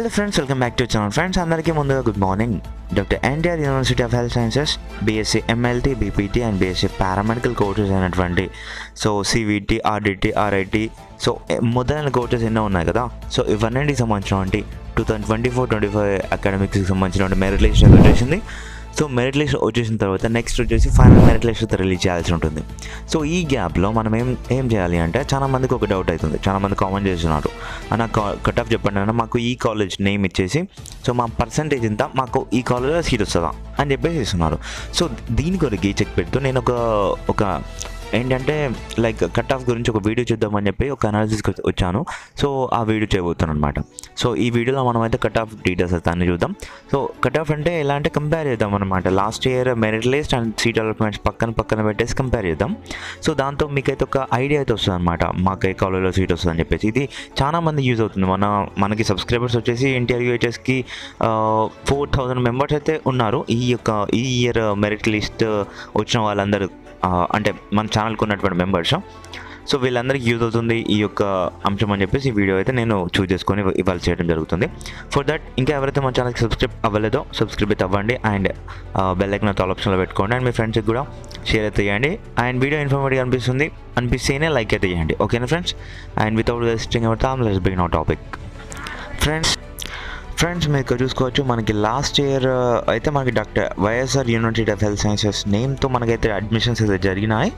Hello friends, welcome back to the channel. Friends, అందరికీ ముందుగా good morning. Doctor NTR university of health sciences BSc MLT BPT and BSc paramedical courses అయినటువంటి CVT RDT RIT మొదలైన courses ఎన్నో ఉన్నాయి కదా. So ఇవన్నింటికి సంబంధించినటువంటి 2024-25 అకాడమిక్స్కి సంబంధించిన మెరిట్ లిస్ట్ వచ్చేసింది. సో మెరిట్ లిస్ట్ వచ్చేసిన తర్వాత నెక్స్ట్ వచ్చేసి ఫైనల్ మెరిట్ లిస్ట్ రిలీజ్ చేయాల్సి ఉంటుంది. సో ఈ గ్యాప్లో మనం ఏం చేయాలి అంటే, చాలా మందికి ఒక డౌట్ అవుతుంది. చాలా మంది కామెంట్ చేస్తున్నారు, అన్న కట్ ఆఫ్ చెప్పండి అన్న, మాకు ఈ కాలేజ్ నేమ్ ఇచ్చేసి సో మా పర్సంటేజ్ ఇంత, మాకు ఈ కాలేజ్లో సీట్ వస్తుందా అని చెప్పేసి ఇస్తున్నారు. సో దీని కొరకు చెక్ పెడుతూ నేను ఒక ఏంటంటే లైక్ కట్ ఆఫ్ గురించి ఒక వీడియో చూద్దామని చెప్పి ఒక అనాలిసిస్కి వచ్చాను. సో ఆ వీడియో చేయబోతాను అనమాట. సో ఈ వీడియోలో మనం అయితే కట్ ఆఫ్ డీటెయిల్స్ అయితే అన్ని చూద్దాం. సో కట్ ఆఫ్ అంటే ఎలా అంటే కంపేర్ చేద్దాం అనమాట. Last year merit list and seat allotments పక్కన పెట్టేసి కంపేర్ చేద్దాం. సో దాంతో మీకైతే ఒక ఐడియా అయితే వస్తుంది అనమాట, మాకు ఏ కాలేజ్లో సీట్ వస్తుంది అని చెప్పేసి. ఇది చాలా మంది యూజ్ అవుతుంది. మనకి సబ్స్క్రైబర్స్ వచ్చేసి ఎన్టీఆర్ యూహెచ్ఎస్కి 4,000 మెంబర్స్ అయితే ఉన్నారు. ఈ ఇయర్ మెరిట్ లిస్ట్ వచ్చిన వాళ్ళందరూ అంటే మన ఛానల్కి ఉన్నటువంటి మెంబర్స్. సో వీళ్ళందరికీ యూజ్ అవుతుంది ఈ యొక్క అంశం అని చెప్పేసి ఈ వీడియో అయితే నేను చూస్ చేసుకొని ఇవాళ చేయడం జరుగుతుంది. ఫర్ దట్ ఇంకా ఎవరైతే మన ఛానల్కి సబ్స్క్రైబ్ అవ్వలేదో సబ్స్క్రైబ్ అయితే అవ్వండి అండ్ బెల్ ఐకాన్ ఆల్ ఆప్షన్లో పెట్టుకోండి అండ్ మీ ఫ్రెండ్స్కి కూడా షేర్ అయితే చేయండి. అండ్ వీడియో ఇన్ఫర్మేటివ్ అనిపిస్తేనే లైక్ అయితే చేయండి. ఓకేనా friends? And without wasting our time let's begin our topic. Friends మీరు ఇక్కడ చూసుకోవచ్చు, మనకి లాస్ట్ ఇయర్ అయితే మనకి doctor YSR university of health sciences నేమ్తో మనకైతే అడ్మిషన్స్ అయితే జరిగినాయి.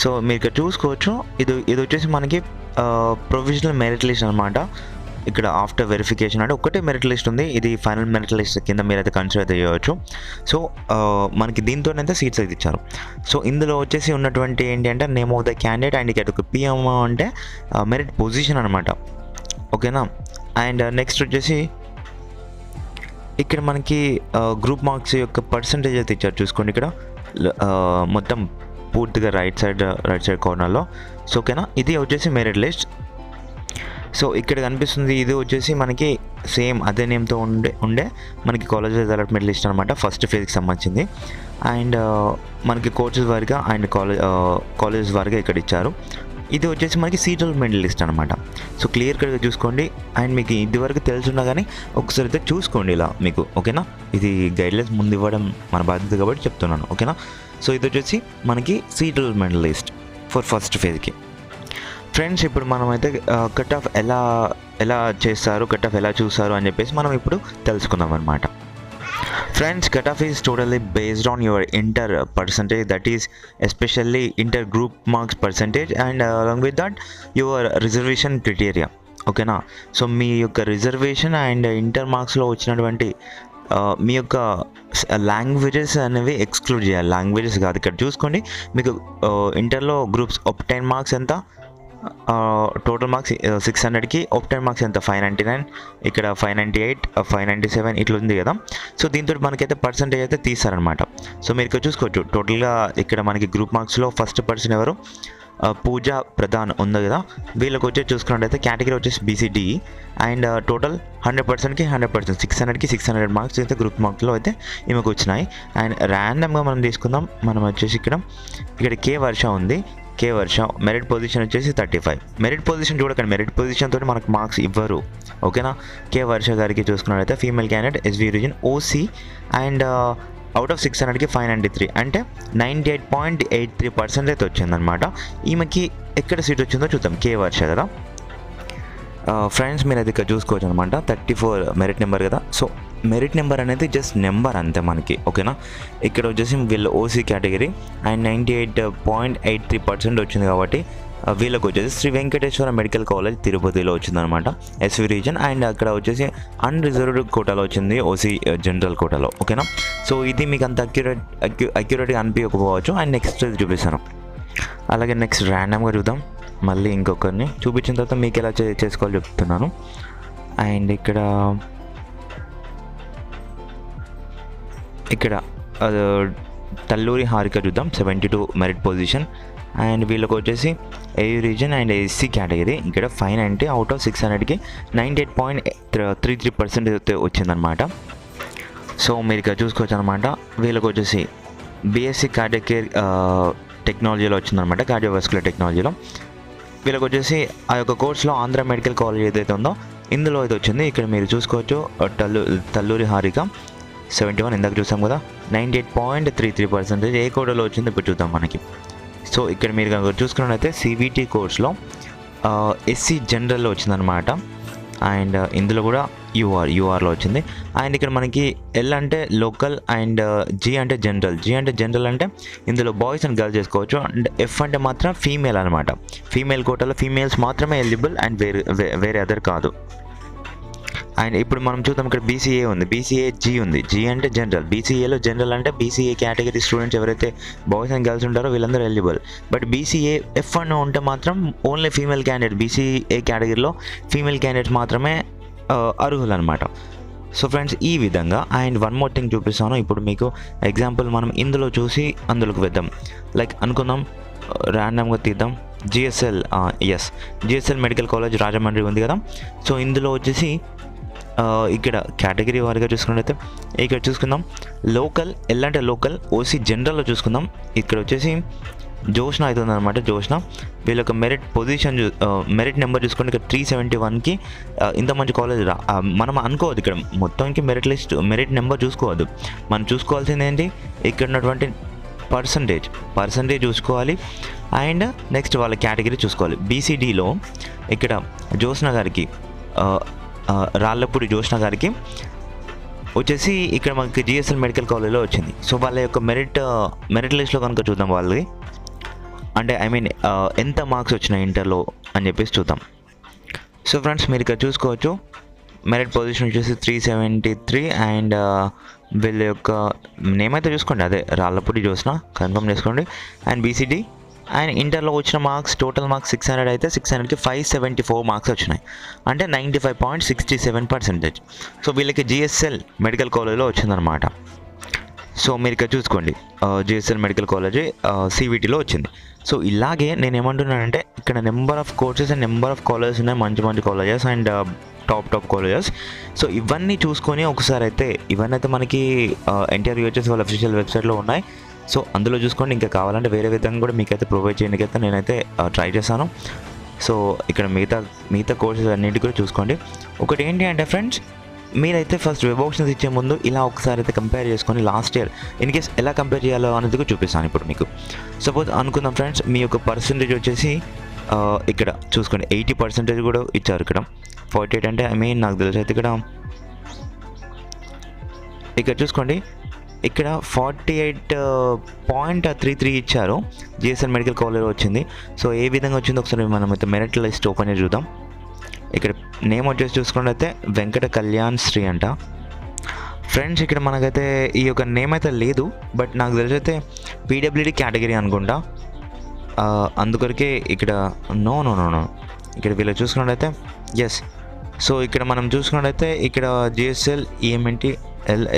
సో మీరు ఇక్కడ చూసుకోవచ్చు, ఇది వచ్చేసి మనకి ప్రొవిజనల్ మెరిట్ లిస్ట్ అనమాట. ఇక్కడ ఆఫ్టర్ వెరిఫికేషన్ అంటే ఒకటే మెరిట్ లిస్ట్ ఉంది. ఇది ఫైనల్ మెరిట్ లిస్ట్ కింద మీరు అయితే కన్సిడర్ అయితే చేయవచ్చు. సో మనకి దీంతోనైతే సీట్స్ అయితే ఇచ్చారు. సో ఇందులో వచ్చేసి ఉన్నటువంటి ఏంటి అంటే name of the candidate and ఇక్కడ ఒక పిఎం అంటే మెరిట్ పొజిషన్ అనమాట. ఓకేనా? అండ్ నెక్స్ట్ వచ్చేసి ఇక్కడ మనకి గ్రూప్ మార్క్స్ యొక్క పర్సంటేజ్ అయితే ఇచ్చారు. చూసుకోండి ఇక్కడ మొత్తం పూర్తిగా రైట్ సైడ్ కార్నర్లో. సో ఓకేనా, ఇది వచ్చేసి మెరిట్ లిస్ట్. సో ఇక్కడ కనిపిస్తుంది, ఇది వచ్చేసి మనకి సేమ్ అదే నేమ్తో ఉండే మనకి కాలేజ్ అలాట్మెంట్ లిస్ట్ అనమాట, ఫస్ట్ ఫేజ్కి సంబంధించింది. అండ్ మనకి కోర్సెస్ వారిగా అండ్ కాలేజెస్ వారిగా ఇక్కడ ఇచ్చారు. ఇది వచ్చేసి మనకి సీట్ అలాట్మెంట్ లిస్ట్ అనమాట. సో క్లియర్ కట్గా చూసుకోండి. అండ్ మీకు ఇదివరకు తెలుసున్నా కానీ ఒకసారి అయితే చూసుకోండి ఇలా మీకు. ఓకేనా? ఇది గైడ్లైన్స్ ముందు ఇవ్వడం మన బాధ్యత కాబట్టి చెప్తున్నాను. ఓకేనా? సో ఇది వచ్చేసి మనకి seat allotment list for first ఫేజ్కి. ఫ్రెండ్స్ ఇప్పుడు మనం అయితే కట్ ఆఫ్ ఎలా చేస్తారు, కట్ ఆఫ్ ఎలా చూస్తారు అని చెప్పేసి మనం ఇప్పుడు తెలుసుకుందాం అనమాట. Friends, cutoff is totally based on your inter percentage, that is especially inter group marks percentage and along with that your reservation criteria. ఓకేనా? సో మీ యొక్క రిజర్వేషన్ అండ్ ఇంటర్ మార్క్స్లో వచ్చినటువంటి మీ యొక్క లాంగ్వేజెస్ అనేవి ఎక్స్క్లూడ్ చేయాలి. లాంగ్వేజెస్ కాదు, ఇక్కడ చూసుకోండి మీకు ఇంటర్లో గ్రూప్స్ 10 మార్క్స్ ఎంత, టోటల్ మార్క్స్ 600కి 10 మార్క్స్ ఎంత 599, ఇక్కడ 598, 597 ఇట్లా ఉంది కదా. సో దీంతో మనకైతే పర్సంటేజ్ అయితే తీస్తారనమాట. సో మీరు ఇక్కడ చూసుకోవచ్చు, టోటల్గా ఇక్కడ మనకి గ్రూప్ మార్క్స్లో ఫస్ట్ పర్సన్ ఎవరు, పూజా ప్రధాన్ ఉంది కదా. వీళ్ళకి వచ్చేసి చూసుకున్నట్టయితే కేటగిరీ వచ్చేసి బీసీడీ అండ్ టోటల్ 100%కి 100%, 600కి 600 మార్క్స్ అయితే గ్రూప్ మార్క్స్లో అయితే ఈమెకు వచ్చినాయి. అండ్ ర్యాండమ్గా మనం తీసుకుందాం. మనం వచ్చేసి ఇక్కడ కే వర్ష ఉంది. కే వర్ష మెరిట్ పొజిషన్ వచ్చేసి 35. మెరిట్ పొజిషన్ చూడకండి, మెరిట్ పొజిషన్ తోటి మనకు మార్క్స్ ఇవ్వరు. ఓకేనా? కే వర్ష గారికి చూసుకున్నట్లయితే female candidate SV region OC and out of 600కి 593 అంటే 98.83% అయితే వచ్చిందనమాట. ఈమెకి ఎక్కడ సీట్ వచ్చిందో చూద్దాం. కే వర్ష కదా ఫ్రెండ్స్, మీరు అది ఇక్కడ చూసుకోవచ్చు అనమాట. 34 మెరిట్ నెంబర్ కదా. సో మెరిట్ నెంబర్ అనేది జస్ట్ నెంబర్ అంతే మనకి. ఓకేనా? ఇక్కడ వచ్చేసి వీళ్ళు ఓసీ కేటగిరీ అండ్ 98.83% వచ్చింది కాబట్టి వీళ్ళకి వచ్చేసి శ్రీ వెంకటేశ్వర మెడికల్ కాలేజ్ తిరుపతిలో వచ్చిందనమాట, ఎస్వి రీజన్. అండ్ అక్కడ వచ్చేసి అన్రిజర్వ్డ్ కోటాలో వచ్చింది, ఓసీ జనరల్ కోటాలో. ఓకేనా? సో ఇది మీకు అంత అక్యురేట్గా అనిపించకపోవచ్చు. అండ్ నెక్స్ట్ చూపిస్తాను. అలాగే నెక్స్ట్ ర్యాండమ్గా చూద్దాం. మళ్ళీ ఇంకొకరిని చూపించిన తర్వాత మీకు ఎలా చేసుకోవాలో చెప్తున్నాను. అండ్ ఇక్కడ తల్లూరి హారిక చూద్దాం, 72 మెరిట్ పొజిషన్. అండ్ వీళ్ళకి వచ్చేసి AU reason and SC category. ఇక్కడ 590 అవుట్ ఆఫ్ 600కి 98.33% అయితే వచ్చిందనమాట. సో మీరు ఇక్కడ చూసుకోవచ్చు అనమాట. వీళ్ళకి వచ్చేసి బీఎస్సీ కార్డియాక్ టెక్నాలజీలో వచ్చిందనమాట, కార్డియోవాస్కులర్ టెక్నాలజీలో. వీళ్ళకి వచ్చేసి ఆ యొక్క కోర్సులో ఆంధ్ర మెడికల్ కాలేజ్ ఏదైతే ఉందో ఇందులో అయితే వచ్చింది. ఇక్కడ మీరు చూసుకోవచ్చు తల్లూరి హారిక 71 ఇందాక చూసాం కదా, 98.33%. ఏ కోడలో వచ్చింది ఇప్పుడు చూద్దాం మనకి. సో ఇక్కడ మీరు కనుక చూసుకున్నట్లయితే సిబిటి కోర్స్లో ఎస్సీ జనరల్లో వచ్చిందనమాట. అండ్ ఇందులో కూడా యూఆర్లో వచ్చింది. అండ్ ఇక్కడ మనకి ఎల్ అంటే లోకల్ అండ్ జీ అంటే జనరల్ అంటే ఇందులో బాయ్స్ అండ్ గర్ల్స్ చేసుకోవచ్చు. అండ్ ఎఫ్ అంటే మాత్రం ఫీమేల్ అనమాట. ఫీమేల్ కోటాలో ఫీమేల్స్ మాత్రమే ఎలిజిబుల్ అండ్ వేరే అదర్ కాదు. అండ్ ఇప్పుడు మనం చూద్దాం, ఇక్కడ బీసీఏ ఉంది, బీసీఏ జీ ఉంది. జీ అంటే జనరల్, బీసీఏలో జనరల్ అంటే బీసీఏ కేటగిరీ స్టూడెంట్స్ ఎవరైతే బాయ్స్ అండ్ గర్ల్స్ ఉంటారో వీళ్ళందరూ ఎలిజిబుల్. బట్ బీసీఏ ఎఫ్ అని ఉంటే మాత్రం ఓన్లీ ఫీమేల్ క్యాండిడేట్, బీసీఏ కేటగిరీలో ఫీమేల్ క్యాండిడేట్స్ మాత్రమే అర్హులు అనమాట. సో ఫ్రెండ్స్ ఈ విధంగా. అండ్ వన్ మోర్ థింగ్ చూపిస్తాను ఇప్పుడు మీకు. ఎగ్జాంపుల్ మనం ఇందులో చూసి అందులోకి వెద్దాం. లైక్ అనుకుందాం, ర్యాండమ్గా తీద్దాం. జిఎస్ఎల్ మెడికల్ కాలేజ్ రాజమండ్రి ఉంది కదా. సో ఇందులో వచ్చేసి ఇక్కడ కేటగిరీ వారిగా చూసుకున్నట్లయితే ఇక్కడ చూసుకుందాం. లోకల్ ఎల్ అంటే లోకల్, ఓసీ జనరల్లో చూసుకుందాం. ఇక్కడ వచ్చేసి జోష్న అవుతుంది అనమాట. జోష్న వీళ్ళ యొక్క మెరిట్ నెంబర్ చూసుకుంటే ఇక్కడ 371కి ఇంత మంచి కాలేజ్ మనం అనుకోవద్దు. ఇక్కడ మొత్తానికి మెరిట్ నెంబర్ చూసుకోవద్దు. మనం చూసుకోవాల్సింది ఏంటి, ఇక్కడ ఉన్నటువంటి పర్సంటేజ్ చూసుకోవాలి. అండ్ నెక్స్ట్ వాళ్ళ కేటగిరీ చూసుకోవాలి. బీసీడీలో ఇక్కడ జోష్న గారికి రాళ్ళపూడి జోష్న గారికి వచ్చేసి ఇక్కడ మనకి జిఎస్ఎల్ మెడికల్ కాలేజ్లో వచ్చింది. సో వాళ్ళ యొక్క మెరిట్ లిస్ట్లో కనుక చూద్దాం వాళ్ళది, అంటే ఎంత మార్క్స్ వచ్చినాయి ఇంటర్లో అని చెప్పేసి చూద్దాం. సో ఫ్రెండ్స్ మీరు ఇక్కడ చూసుకోవచ్చు, మెరిట్ పొజిషన్ వచ్చేసి 373. అండ్ వీళ్ళ యొక్క నేమ్ అయితే చూసుకోండి, అదే రాళ్ళపూడి జోష్న, కన్ఫర్మ్ చేసుకోండి. అండ్ బీసీడీ అండ్ ఇంటర్లో వచ్చిన మార్క్స్, టోటల్ మార్క్స్ 600 అయితే 600కి 574 మార్క్స్ వచ్చినాయి, అంటే 95.67%. సో వీళ్ళకి జిఎస్ఎల్ మెడికల్ కాలేజ్లో వచ్చిందనమాట. సో మీరు ఇక్కడ చూసుకోండి, జిఎస్ఎల్ మెడికల్ కాలేజ్ సివిటీలో వచ్చింది. సో ఇలాగే నేను ఏమంటున్నానంటే ఇక్కడ number of courses and number of colleges ఉన్నాయి, మంచి colleges and top colleges. So ఇవన్నీ చూసుకొని ఒకసారి అయితే ఇవన్నీ అయితే మనకి ఎన్టీఆర్ యూహెచ్ఎస్ వాళ్ళ అఫీషియల్ వెబ్సైట్లో ఉన్నాయి. సో అందులో చూసుకోండి. ఇంకా కావాలంటే వేరే విధంగా కూడా మీకైతే ప్రొవైడ్ చేయడానికైతే నేనైతే ట్రై చేస్తాను. సో ఇక్కడ మిగతా కోర్సెస్ అన్నింటి కూడా చూసుకోండి. ఒకటి ఏంటి అంటే ఫ్రెండ్స్, మీరైతే ఫస్ట్ వెబ్ ఆప్షన్స్ ఇచ్చే ముందు ఇలా ఒకసారి అయితే కంపేర్ చేసుకొని లాస్ట్ ఇయర్ ఇన్ కేస్ ఎలా కంపేర్ చేయాలో అనేది కూడా చూపిస్తాను ఇప్పుడు మీకు. సపోజ్ అనుకుందాం ఫ్రెండ్స్, మీ యొక్క పర్సంటేజ్ వచ్చేసి ఇక్కడ చూసుకోండి 80% కూడా ఇచ్చారు. ఇక్కడ 48 అంటే నాకు తెలిసి అయితే ఇక్కడ చూసుకోండి, ఇక్కడ 48.33 ఇచ్చారు. జిఎస్ఎల్ మెడికల్ కాలేజ్లో వచ్చింది. సో ఏ విధంగా వచ్చిందో ఒకసారి మనం అయితే మెరిట్ లిస్ట్ ఓపెన్ చేసి చూద్దాం. ఇక్కడ నేమ్ వచ్చేసి చూసుకున్నట్లయితే వెంకట కళ్యాణ్ శ్రీ అంట. ఫ్రెండ్స్ ఇక్కడ మనకైతే ఈ యొక్క నేమ్ అయితే లేదు, బట్ నాకు తెలిసి అయితే పీడబ్ల్యూడీ కేటగిరీ అనుకుంటా, అందుకొరకే ఇక్కడ నో ఇక్కడ వీళ్ళు చూసుకున్నట్లయితే ఎస్. సో ఇక్కడ మనం చూసుకున్నట్లయితే ఇక్కడ జిఎస్ఎల్ ఈఎంఎన్టీ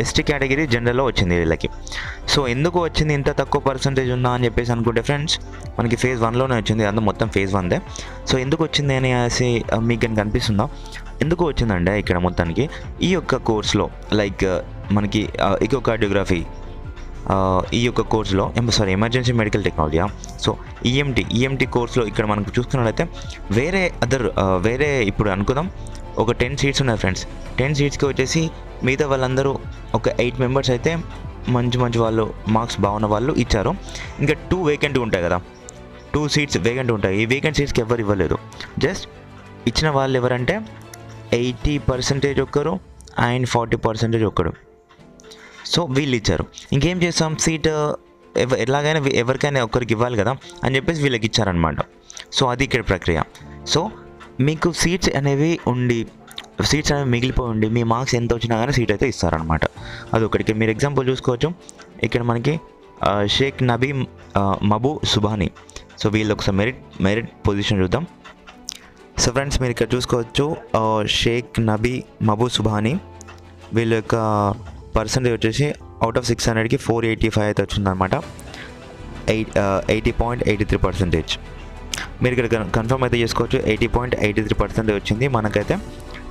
ఎస్టీ కేటగిరీ జనరల్లో వచ్చింది వీళ్ళకి. సో ఎందుకు వచ్చింది ఇంత తక్కువ పర్సంటేజ్ ఉందా అని చెప్పేసి అనుకుంటే ఫ్రెండ్స్, మనకి ఫేజ్ 1లోనే వచ్చింది, అందులో మొత్తం ఫేజ్ 1దే. సో ఎందుకు వచ్చింది అనేసి మీకు కనుక కనిపిస్తుందా, ఎందుకు వచ్చిందంటే ఇక్కడ మొత్తానికి ఈ యొక్క కోర్స్లో లైక్ మనకి ఇకోకార్డియోగ్రఫీ ఈ యొక్క కోర్సులో emergency medical technology. So EMT కోర్సులో ఇక్కడ మనకు చూసుకున్నట్లయితే వేరే ఇప్పుడు అనుకుందాం ఒక 10 సీట్స్ ఉన్నాయి ఫ్రెండ్స్. 10 సీట్స్కి వచ్చేసి మిగతా వాళ్ళందరూ ఒక 8 మెంబర్స్ అయితే మంచి వాళ్ళు మార్క్స్ బాగున్న వాళ్ళు ఇచ్చారు. ఇంకా 2 వేకెంట్ ఉంటాయి కదా, 2 సీట్స్ వేకెంట్ ఉంటాయి. ఈ వేకెంట్ సీట్స్కి ఎవరు ఇవ్వలేదు. జస్ట్ ఇచ్చిన వాళ్ళు ఎవరంటే 80% ఒకరు అండ్ 40% ఒకరు. సో వీళ్ళు ఇచ్చారు. ఇంకేం చేస్తాం, సీట్ ఎలాగైనా ఎవరికైనా ఒకరికి ఇవ్వాలి కదా అని చెప్పేసి వీళ్ళకి ఇచ్చారనమాట. సో అది ఇక్కడ ప్రక్రియ. సో మీకు సీట్స్ అనేవి మిగిలిపోయి ఉండి మీ మార్క్స్ ఎంత వచ్చినా కానీ సీట్ అయితే ఇస్తారనమాట. అదొకటికి మీరు ఎగ్జాంపుల్ చూసుకోవచ్చు. ఇక్కడ మనకి షేక్ నబీ మబూ సుబానీ. సో వీళ్ళు ఒకసారి మెరిట్ పొజిషన్ చూద్దాం. సో ఫ్రెండ్స్ మీరు ఇక్కడ చూసుకోవచ్చు, షేక్ నబీ మబూ సుబానీ వీళ్ళ యొక్క పర్సంటేజ్ వచ్చేసి అవుట్ ఆఫ్ 600కి 485 అయితే వచ్చిందనమాట, 80.83%. మీరు ఇక్కడ కన్ఫర్మ్ అయితే చేసుకోవచ్చు, 80.83% వచ్చింది మనకైతే.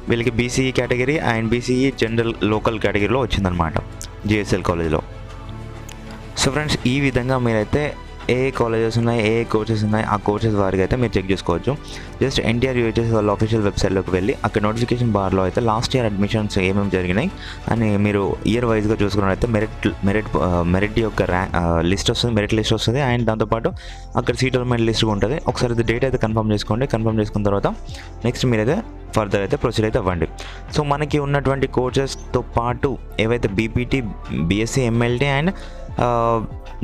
వీళ్ళకి BCE category and BCE general local కేటగిరీలో వచ్చిందనమాట జిఎస్ఎల్ కాలేజ్లో. సో ఫ్రెండ్స్ ఈ విధంగా మీరైతే ఏ కాలేజెస్ ఉన్నాయి, ఏ కోర్సెస్ ఉన్నాయి, ఆ కోర్సెస్ వారికి అయితే మీరు చెక్ చేసుకోవచ్చు. జస్ట్ ఎన్టీఆర్ యూహెచ్ఎస్ వాళ్ళ ఆఫీషియల్ వెబ్సైట్లోకి వెళ్ళి అక్కడ నోటిఫికేషన్ బార్లో అయితే లాస్ట్ ఇయర్ అడ్మిషన్స్ ఏమేమి జరిగినాయి అని మీరు ఇయర్ వైజ్గా చూసుకున్నట్లయితే మెరిట్ యొక్క లిస్ట్ వస్తుంది, మెరిట్ లిస్ట్ వస్తుంది. అండ్ దాంతోపాటు అక్కడ సీట్ అలైన్మెంట్ లిస్ట్ ఉంటుంది. ఒకసారి డేట్ అయితే కన్ఫర్మ్ చేసుకోండి. కన్ఫర్మ్ చేసుకున్న తర్వాత నెక్స్ట్ మీరైతే ఫర్దర్ అయితే ప్రొసీడ్ అయితే అవ్వండి. సో మనకి ఉన్నటువంటి కోర్సెస్తో పాటు ఏవైతే BPT, BSc MLT and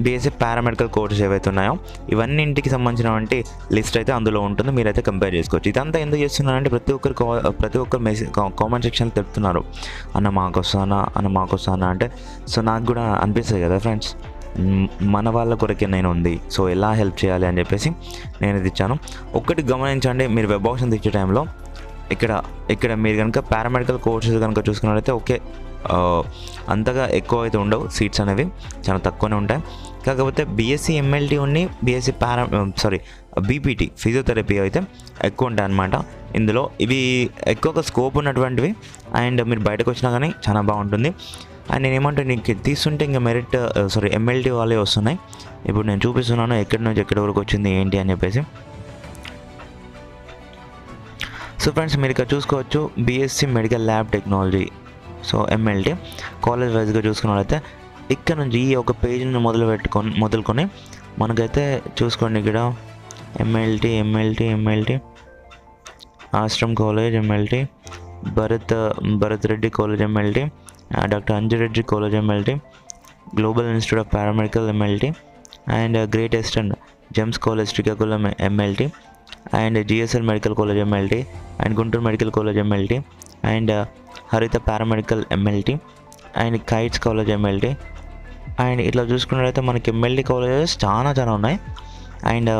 BSc paramedical courses ఏవైతే ఉన్నాయో ఇవన్నింటికి సంబంధించినటువంటి లిస్ట్ అయితే అందులో ఉంటుంది. మీరైతే కంపేర్ చేసుకోవచ్చు. ఇదంతా ఎందుకు చేస్తున్నారంటే ప్రతి ఒక్కరు మెసేజ్ కామెంట్ సెక్షన్లో చెప్తున్నారు, అన్న మాకు వస్తానా అంటే. సో నాకు కూడా అనిపిస్తుంది కదా ఫ్రెండ్స్, మన వాళ్ళ కొరకే నేను ఉంది, సో ఎలా హెల్ప్ చేయాలి అని చెప్పేసి నేను ఇది ఇచ్చాను. ఒక్కటి గమనించండి, మీరు వెబ్ ఆప్షన్స్ ఇచ్చే టైంలో ఇక్కడ మీరు కనుక పారామెడికల్ కోర్సెస్ కనుక చూసుకున్నట్లయితే ఓకే, అంతగా ఎక్కువ అయితే ఉండవు, సీట్స్ అనేవి చాలా తక్కువనే ఉంటాయి. కాకపోతే బీఎస్సీ ఎంఎల్టీ ఉన్ని బీఎస్సీ బీపీటీ ఫిజియోథెరపీ అయితే ఎక్కువ ఉంటాయి అన్నమాట. ఇందులో ఇవి ఎక్కువగా స్కోప్ ఉన్నటువంటివి. అండ్ మీరు బయటకు వచ్చినా కానీ చాలా బాగుంటుంది. అండ్ నేను ఏమంటే నీకు తీస్తుంటే ఇంకా ఎంఎల్టీ వాళ్ళే వస్తున్నాయి. ఇప్పుడు నేను చూపిస్తున్నాను ఎక్కడి నుంచి ఎక్కడి వరకు వచ్చింది ఏంటి అని చెప్పేసి. సో ఫ్రెండ్స్, మీరు ఇక్కడ చూసుకోవచ్చు BSc medical lab technology, so MLT college వైజ్గా చూసుకున్నట్లయితే ఇక్కడ నుంచి ఈ ఒక పేజీని మొదలుకొని మనకైతే చూసుకోండి. ఇక్కడ MLT Ashram college MLT, Bharath Reddy college MLT, doctor Anjireddy college MLT, global institute of paramedical MLT, and great eastern gems college Srikakulam MLT, and GSL medical college MLT, and Guntur medical college MLT, and Haritha paramedical MLT, and KITS college MLT. And ఇట్లా చూసుకున్నట్లయితే మనకి MLT colleges చాలా ఉన్నాయి. And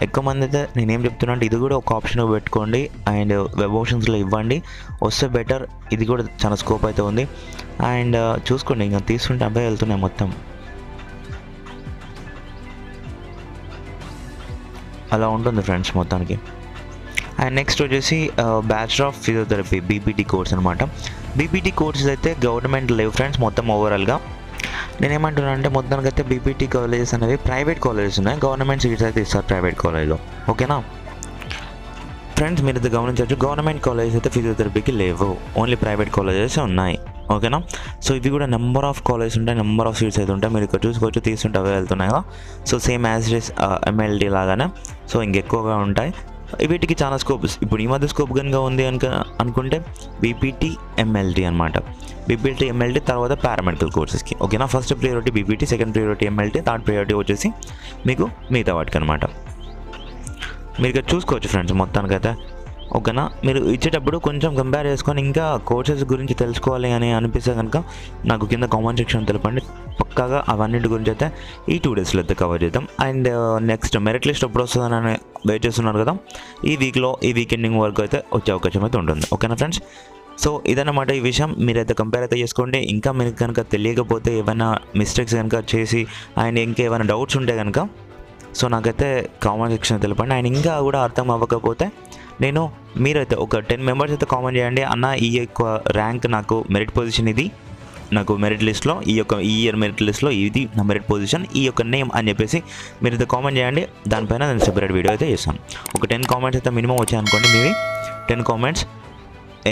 ఎక్కువ మంది అయితే నేనేం చెప్తున్నా అంటే ఇది కూడా ఒక ఆప్షన్ పెట్టుకోండి అండ్ వెబ్ ఆప్షన్స్లో ఇవ్వండి, వస్తే బెటర్. ఇది కూడా చాలా స్కోప్ అయితే ఉంది. అండ్ చూసుకోండి, ఇంకా తీసుకుంటే అబ్బాయి వెళ్తున్నాయి మొత్తం అలా ఉంటుంది ఫ్రెండ్స్ మొత్తానికి. అండ్ నెక్స్ట్ వచ్చేసి bachelor of physiotherapy BPT course అనమాట. బీపీటీ కోర్సెస్ అయితే గవర్నమెంట్ లేవు ఫ్రెండ్స్ మొత్తం ఓవరాల్గా. నేనేమంటున్నాను అంటే మొత్తానికి అయితే బీపీటీ కాలేజెస్ అనేవి ప్రైవేట్ కాలేజెస్ ఉన్నాయి, గవర్నమెంట్ సీట్స్ అయితే ఇస్తారు ప్రైవేట్ కాలేజ్లో. ఓకేనా ఫ్రెండ్స్, మీరు అయితే గమనించవచ్చు గవర్నమెంట్ కాలేజెస్ అయితే ఫిజియోథెరపీకి లేవు, ఓన్లీ ప్రైవేట్ కాలేజెస్ ఉన్నాయి. ఓకేనా, సో ఇవి కూడా నెంబర్ ఆఫ్ కాలేజెస్ ఉంటాయి, నెంబర్ ఆఫ్ సీట్స్ అయితే ఉంటాయి. మీరు ఇక్కడ చూసుకోవచ్చు, తీసుకుంటే అవే వెళ్తున్నాయి కదా. సో సేమ్ యాజ్ ఎంఎల్టీ లాగానే, సో ఇంకెక్కువగా ఉంటాయి. వీటికి చాలా స్కోప్స్ ఇప్పుడు ఈ మధ్య స్కోప్ కనుక ఉంది అనుకుంటే బీపీటీ ఎంఎల్టీ అనమాట. బీపీటీ ఎంఎల్టీ తర్వాత పారామెడికల్ కోర్సెస్కి. ఓకేనా, first priority BPT, second priority MLT, third priority వచ్చేసి మీకు మిగతా వాటికి అనమాట. మీరు ఇక్కడ చూసుకోవచ్చు ఫ్రెండ్స్ మొత్తానికైతే. ఓకేనా, మీరు ఇచ్చేటప్పుడు కొంచెం కంపేర్ చేసుకొని ఇంకా కోర్సెస్ గురించి తెలుసుకోవాలి అని అనిపిస్తే కనుక నాకు కింద కామెంట్ సెక్షన్ తెలపండి. పక్కాగా అవన్నిటి గురించి అయితే ఈ 2 డేస్లో అయితే కవర్ చేద్దాం. అండ్ నెక్స్ట్ మెరిట్ లిస్ట్ ఎప్పుడు వస్తుందని వెయిట్ చేస్తున్నారు కదా, ఈ వీక్ ఎండింగ్ వరకు అయితే వచ్చే అవకాశం అయితే ఉంటుంది. ఓకేనా ఫ్రెండ్స్, సో ఇదన్నమాట ఈ విషయం. మీరైతే కంపేర్ అయితే చేసుకోండి. ఇంకా మీకు కనుక తెలియకపోతే ఏమైనా మిస్టేక్స్ కనుక చేసి అండ్ ఇంకేమైనా డౌట్స్ ఉంటే కనుక సో నాకైతే కామెంట్ సెక్షన్ తెలపండి. అండ్ ఇంకా కూడా అర్థం అవ్వకపోతే మీరైతే ఒక 10 మెంబర్స్ అయితే కామెంట్ చేయండి, అన్న ఈ యొక్క ర్యాంక్ నాకు మెరిట్ పొజిషన్ ఇది, నాకు మెరిట్ లిస్ట్లో ఈ ఇయర్ మెరిట్ లిస్ట్లో ఇది నా మెరిట్ పొజిషన్, ఈ యొక్క నేమ్ అని చెప్పేసి మీరైతే కామెంట్ చేయండి. దానిపైన నేను సెపరేట్ వీడియో అయితే చేస్తాను. ఒక 10 కామెంట్స్ అయితే మినిమం వచ్చాయనుకోండి, మీవి 10 కామెంట్స్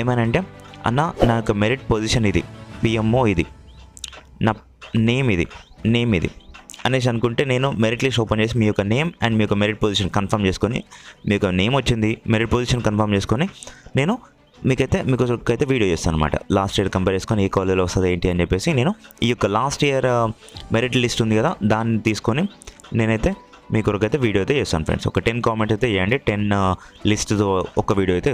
ఏమనంటే అన్న నా యొక్క మెరిట్ పొజిషన్ ఇది, పిఎంఓ ఇది, నా నేమ్ ఇది అనేసి అనుకుంటే నేను మెరిట్ లిస్ట్ ఓపెన్ చేసి మీ యొక్క నేమ్ అండ్ మీ యొక్క మెరిట్ పొజిషన్ కన్ఫర్మ్ చేసుకొని, మీ యొక్క నేమ్ వచ్చింది, మెరిట్ పొజిషన్ కన్ఫర్మ్ చేసుకొని నేను మీకైతే వీడియో చేస్తాను అనమాట. లాస్ట్ ఇయర్ కంపేర్ చేసుకొని ఏ కాలేజ్లో వస్తుంది ఏంటి అని చెప్పేసి నేను ఈ యొక్క లాస్ట్ ఇయర్ మెరిట్ లిస్ట్ ఉంది కదా దాన్ని తీసుకొని నేనైతే మీ కొరకు అయితే వీడియో అయితే చేస్తాను ఫ్రెండ్స్. ఒక 10 కామెంట్స్ అయితే చేయండి, 10 లిస్ట్తో ఒక వీడియో అయితే